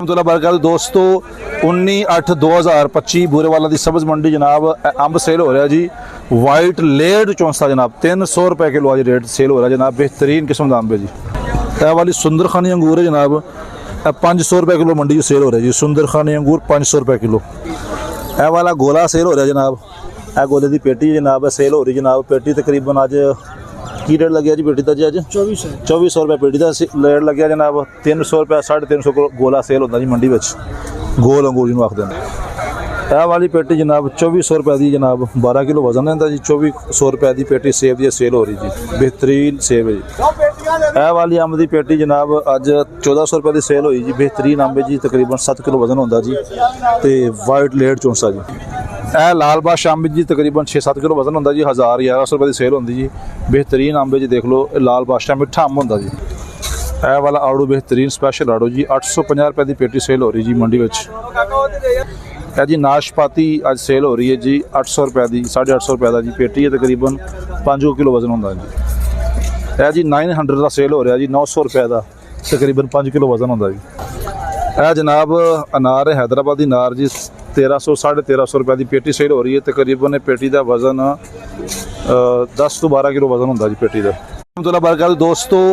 बरकत दोस्तों 19/8/2025 बूरेवाला दी सब्ज़ मंडी जनाब अंब सेल हो रहा जी। वाइट लेड चौंसा जनाब 300 रुपए किलो आज रेट सेल हो रहा जनाब। बेहतरीन किस्म का अंब है जी। यह वाली सुंदर खानी अंगूर है जनाब 500 रुपए किलो मंडी सेल हो रहा है जी। सुंदर खानी अंगूर 500 रुपए किलो। यह वाला गोला सेल हो रहा जनाब। यह गोले की पेटी जनाब सेल हो रही जनाब। पेटी तकरीबन अज की रेट लगे जी पेटी का जी? अज 2400 रुपये पेटी का रेट लगे जनाब। 300 रुपये 350 गोला सेल होता जी मंडी में। गोल अंगूर जिन्होंने आखते हैं। यह वाली पेटी जनाब 2400 रुपये की जनाब 12 किलो वजन है जी। 2400 रुपये की पेटी सेब की सेल हो रही जी। बेहतरीन सेब है जी। यह वाली अंब की पेटी जनाब अज 1400 रुपये की सेल हुई जी। बेहतरीन अंब है जी। तकरीबन 7 किलो वजन होता जी। तो वाइट लेड चौंसा जी। यह लाल बादशाह अंब जी तकरीबन 6-7 किलो वजन होता जी। 1000-1100 रुपये की सेल होती जी। बेहतरीन अंब जी देख लो। लाल बादशाह मिठा अंब होता जी। यह वाला आड़ू बेहतरीन स्पैशल आड़ू जी 850 रुपये की पेटी सेल हो रही जी मंडी में। यह जी नाशपाती अज सेल हो रही है जी 800 रुपये की 850 रुपये का जी पेटी है। तकरीबन 5 किलो वजन होता जी। यह जी 900 का सेल हो रहा जी 900 रुपये का तकरीबन 5 किलो वजन होता जी। यह जनाब अनार है हैदराबादी नार जी 1300-1350 रुपये की पेटी सेल हो रही है। तकरीबन पेटी का वजन 10 तो 12 किलो वजन होता जी पेटी का। बरकत दोस्तों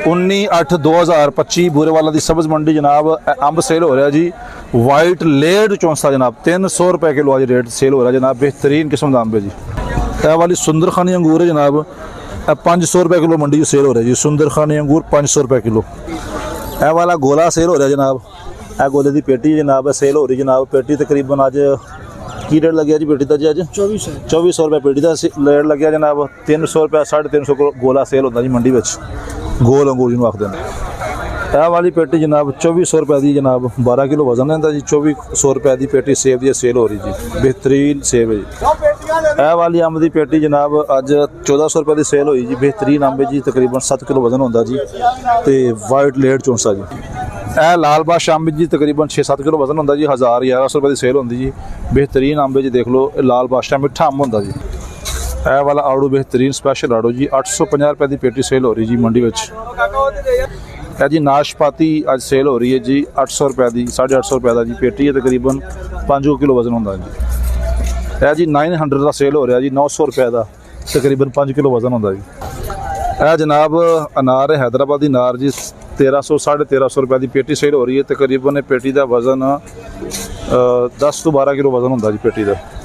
19/8/2025 बूरेवाला दी सब्ज़ मंडी जनाब अंब सेल हो रहा जी। वाइट लेड चौंसा जनाब 300 रुपये किलो आज रेट सेल हो रहा जनाब। बेहतरीन किस्म का अंब है जी। यह वाली सुंदर खानी अंगूर है जनाब 500 रुपये किलो मंडी सेल हो रहा जी। सुंदर खानी अंगूर 500 रुपये किलो। यह वाला गोला सेल हो रहा जनाब। यह गोले की पेटी जनाब सेल हो रही जनाब। पेटी तकरीबन अज की रेट लगे जी पेटी का जी? अज 2400 रुपये पेटी का रेट लगे जनाब। 300 रुपये 350 गोला सेल होता जी मंडी में। गोल अंगूर जिन्होंने आखते हैं। यह वाली पेटी जनाब 2400 रुपये की जनाब 12 किलो वजन है जी। 2400 रुपये की पेटी सेब की सेल हो रही जी। बेहतरीन सेब है जी। यह वाली अंब की पेटी जनाब अज 1400 रुपये की सेल हुई जी। बेहतरीन अंब है जी। तकरीबन 7 किलो वजन होता जी। तो वाइट लेड चौंसा जी। यह लाल बादशाह अंब जी तकरीबन 6-7 किलो वजन होता जी। 1000-1100 रुपये की सेल होती जी। बेहतरीन अंब जी देख लो। लाल बादशाह मिठा अंब होता जी। यह वाला आड़ू बेहतरीन स्पैशल आड़ू जी 850 रुपये की पेटी सेल हो रही जी मंडी में। यह जी नाशपाती अज सेल हो रही है जी 800 रुपये की 850 रुपये का जी पेटी है। तकरीबन 5 किलो वजन होता जी। यह जी 900 का सेल हो रहा जी 900 रुपये का तकरीबन 5 किलो वजन होता जी। यह जनाब अनार है हैदराबादी नार जी 1300-1350 रुपये की पेटी सेल हो रही है। तकरीबन पेटी का वजन 10 तो 12 किलो वजन होता जी पेटी का।